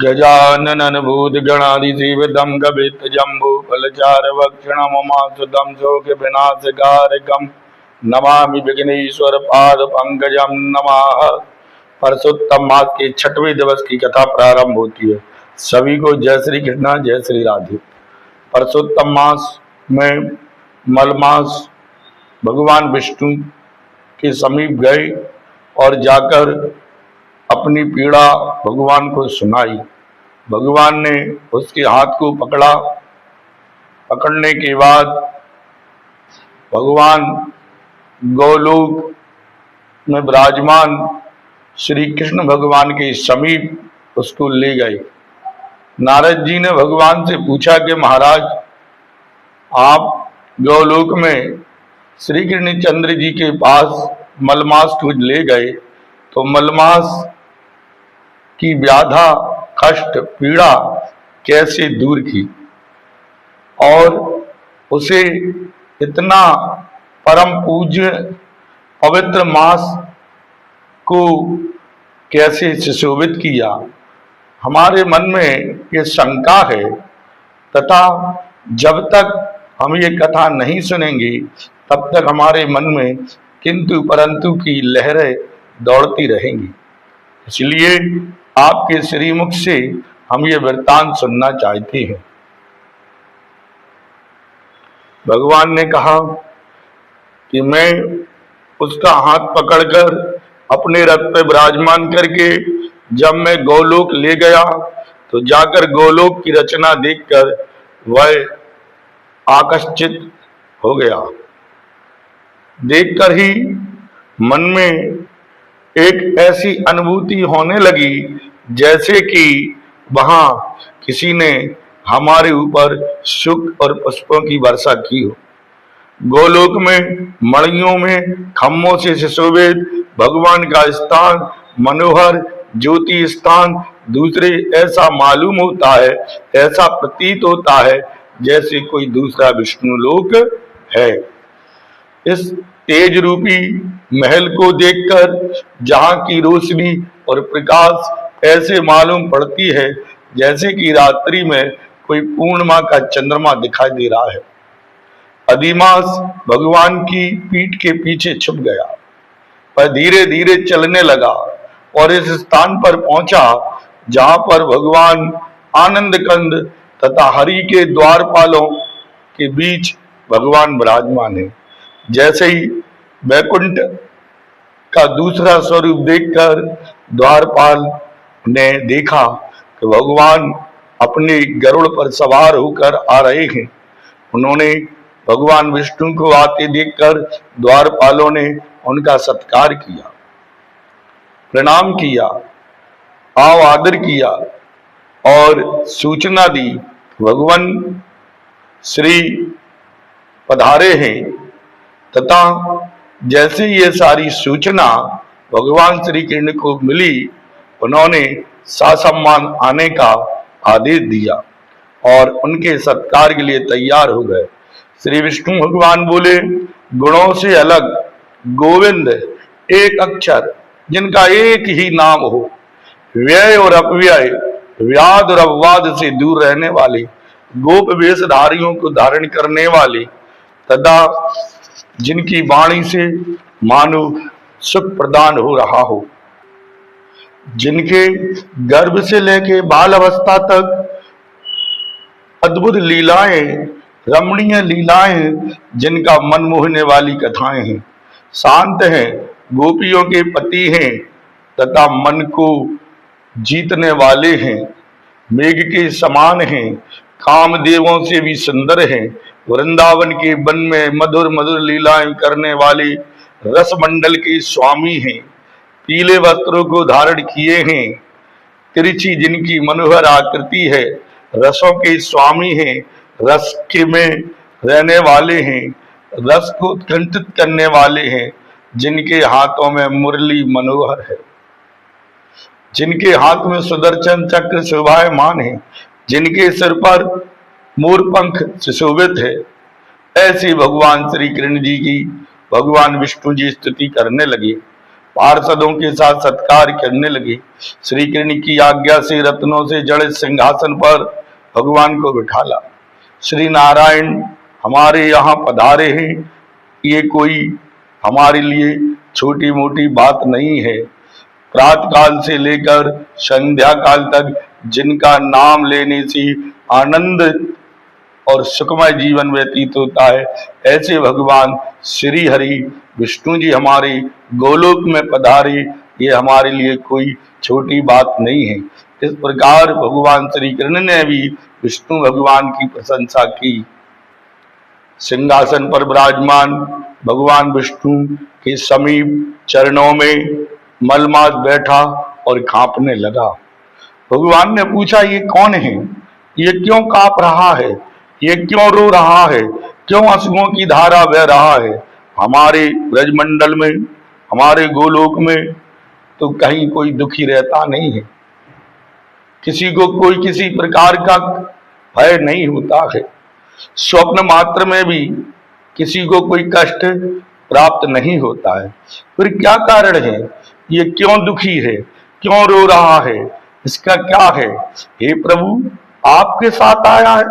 गजानन भूतगणाधिसेवितं कपित्थजम्बूफलचारुभक्षणमुमासुतं शोकविनाशकारकं नमामि विघ्नेश्वरपादपङ्कजं नमः। परसोत्तम मास के 6वें दिवस की कथा प्रारंभ होती है। सभी को जय श्री कृष्ण, जय श्री राधे। परसोत्तम मास में मलमास भगवान विष्णु के समीप गए और जाकर अपनी पीड़ा भगवान को सुनाई। भगवान ने उसके हाथ को पकड़ा। पकड़ने के बाद भगवान गोलोक में विराजमान श्री कृष्ण भगवान के समीप उसको ले गए। नारद जी ने भगवान से पूछा कि महाराज, आप गोलोक में श्री कृष्णचंद्र जी के पास मलमास को ले गए, तो मलमास की व्याधा, कष्ट, पीड़ा कैसे दूर की और उसे इतना परम पूज्य पवित्र मास को कैसे सुशोभित किया। हमारे मन में ये शंका है तथा जब तक हम ये कथा नहीं सुनेंगे तब तक हमारे मन में किंतु परंतु की लहरें दौड़ती रहेंगी। इसलिए आपके श्रीमुख से हम ये वृत्तांत सुनना चाहते हैं। भगवान ने कहा कि मैं उसका हाथ पकड़कर अपने रथ पे विराजमान करके जब मैं गोलोक ले गया तो जाकर गोलोक की रचना देखकर वह आकर्षित हो गया। देखकर ही मन में एक ऐसी अनुभूति होने लगी जैसे कि वहां किसी ने हमारे ऊपर सुख और पुष्पों की वर्षा की हो। गोलोक में मणियों में खम्भों से सुशोभित भगवान का स्थान, मनोहर ज्योति स्थान दूसरे ऐसा मालूम होता है, ऐसा प्रतीत होता है जैसे कोई दूसरा विष्णु लोक है। इस तेज रूपी महल को देखकर जहां की रोशनी और प्रकाश ऐसे मालूम पड़ती है जैसे कि रात्रि में कोई पूर्णिमा का चंद्रमा दिखाई दे रहा है। अधिमास भगवान की पीठ के पीछे छुप गया। वह धीरे धीरे चलने लगा और इस स्थान पर पहुंचा जहां पर भगवान आनंद कंद तथा हरि के द्वारपालों के बीच भगवान विराजमान है। जैसे ही वैकुंठ का दूसरा स्वरूप देखकर द्वारपाल ने देखा कि भगवान अपने गरुड़ पर सवार होकर आ रहे हैं। उन्होंने भगवान विष्णु को आते देखकर द्वारपालों ने उनका सत्कार किया, प्रणाम किया, आदर किया और सूचना दी भगवान श्री पधारे हैं। तथा जैसे ये सारी सूचना भगवान श्री कृष्ण को मिली, उन्होंने ससम्मान आने का आदेश दिया और उनके सत्कार के लिए तैयार हो गए। श्री विष्णु भगवान बोले, गुणों से अलग गोविंद एक अक्षर जिनका एक ही नाम हो, व्यय और अपव्यय, व्याध और अपवाद से दूर रहने वाले, गोप वेशधारियों को धारण करने वाले तथा जिनकी वाणी से मानो सुख प्रदान हो रहा हो, जिनके गर्भ से लेके बाल अवस्था तक अद्भुत लीलाएं, रमणीय लीलाएं, जिनका मन मोहने वाली कथाएं हैं, शांत हैं, गोपियों के पति हैं तथा मन को जीतने वाले हैं, मेघ के समान हैं, कामदेवों से भी सुंदर हैं, वृंदावन के वन में मधुर मधुर लीलाएं करने वाले रस मंडल के स्वामी हैं, पीले वस्त्रों को धारण किए हैं, तिरछी जिनकी मनोहर आकृति है, रसों के स्वामी हैं, रस के में रहने वाले हैं, रस को उत्कंठित करने वाले हैं, जिनके हाथों में मुरली मनोहर है, जिनके हाथ में सुदर्शन चक्र शोभायमान है, जिनके सिर पर मोर पंख सुशोभित है। ऐसे भगवान श्री कृष्ण जी की भगवान विष्णु जी स्तुति करने लगे। पार्षदों के साथ सत्कार करने लगे। श्री कृष्ण की आज्ञा से रत्नों से जड़े सिंहासन पर भगवान को बिठाला। श्री नारायण हमारे यहाँ पधारे हैं, ये कोई हमारे लिए छोटी मोटी बात नहीं है। प्रातः काल से लेकर संध्या काल तक जिनका नाम लेने से आनंद और सुखमय जीवन व्यतीत होता है, ऐसे भगवान श्री हरि विष्णु जी हमारे गोलोक में पधारे, ये हमारे लिए कोई छोटी बात नहीं है। इस प्रकार भगवान श्री कृष्ण ने भी विष्णु भगवान की प्रशंसा की। सिंहासन पर विराजमान भगवान विष्णु के समीप चरणों में मलमास बैठा और कांपने लगा। भगवान ने पूछा, ये कौन है? ये क्यों कांप रहा है? ये क्यों रो रहा है? क्यों आंसुओं की धारा बह रहा है? हमारे ब्रजमंडल में, हमारे गोलोक में तो कहीं कोई दुखी रहता नहीं है, किसी को कोई किसी प्रकार का भय नहीं होता है, स्वप्न मात्र में भी किसी को कोई कष्ट प्राप्त नहीं होता है। फिर क्या कारण है? ये क्यों दुखी है? क्यों रो रहा है? इसका क्या है? हे प्रभु, आपके साथ आया है,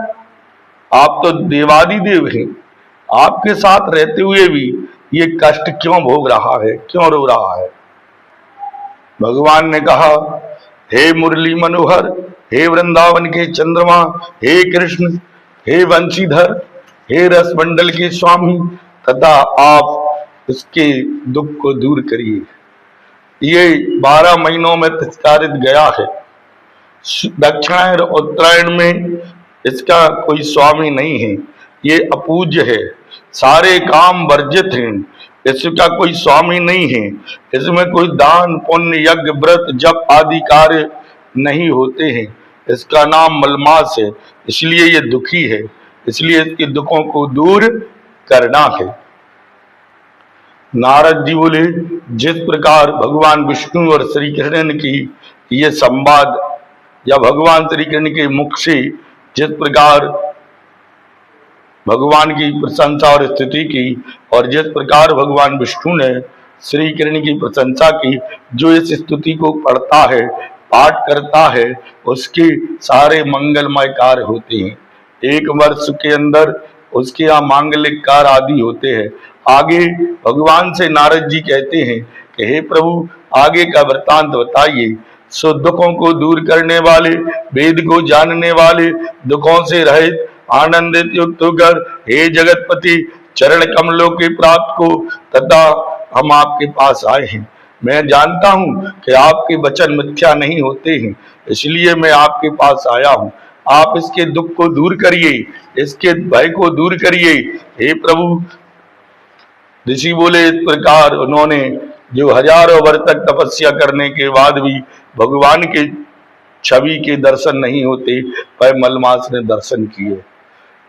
आप तो देवादिदेव हैं, आपके साथ रहते हुए भी ये कष्ट क्यों भोग रहा है, क्यों रो रहा है? भगवान ने कहा, हे मुरली मनोहर, हे वृंदावन के चंद्रमा, हे कृष्ण, हे वंशीधर, हे रस मंडल के स्वामी, तथा आप इसके दुख को दूर करिए। ये 12 महीनों में तिरस्कारित गया है। दक्षिणायन और उत्तरायण में इसका कोई स्वामी नहीं है, ये अपूज्य है, सारे काम वर्जित हैं, इसका कोई स्वामी नहीं है, इसमें कोई दान पुण्य यज्ञ व्रत जप आदि कार्य नहीं होते हैं, इसका नाम मलमास है, इसलिए ये दुखी है, इसलिए इसके दुखों को दूर करना है। नारद जी बोले, जिस प्रकार भगवान विष्णु और श्री कृष्ण की ये संवाद या भगवान श्री कृष्ण के मुख से जिस प्रकार भगवान की प्रशंसा और स्तुति की, और जिस प्रकार भगवान विष्णु ने श्री कृष्ण की प्रशंसा की, जो इस स्तुति को पढ़ता है, पाठ करता है, उसके सारे मंगलमय कार्य होते हैं। एक वर्ष के अंदर उसके यहाँ मांगलिक कार्य आदि होते हैं। आगे भगवान से नारद जी कहते हैं कि हे प्रभु, आगे का वृत्तांत बताइए। सो दुखों को दूर करने वाले, वेद को जानने वाले, दुखों से रहित आनंदित युक्त होकर हे जगतपति चरण कमलों के प्राप्त को तथा हम आपके पास आए हैं। मैं जानता हूं कि आपके वचन मिथ्या नहीं होते हैं, इसलिए मैं आपके पास आया हूं। आप इसके दुख को दूर करिए, इसके भय को दूर करिए। हे प्रभु, ऋषि बोले, इस प्रकार उन्होंने जो हजारों वर्ष तक तपस्या करने के बाद भी भगवान के छवि के दर्शन नहीं होते, पर मलमास ने दर्शन किए।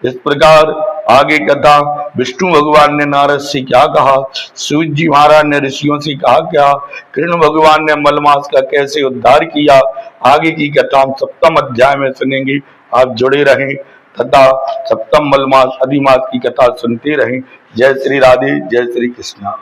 इस प्रकार आगे कथा, विष्णु भगवान ने नारद से क्या कहा, सूर्य जी महाराज ने ऋषियों से कहा क्या, कृष्ण भगवान ने मलमास का कैसे उद्धार किया, आगे की कथा हम 7वें अध्याय में सुनेंगे। आप जुड़े रहें तथा 7वें मलमास अधिमास की कथा सुनते रहें। जय श्री राधे, जय श्री कृष्णा।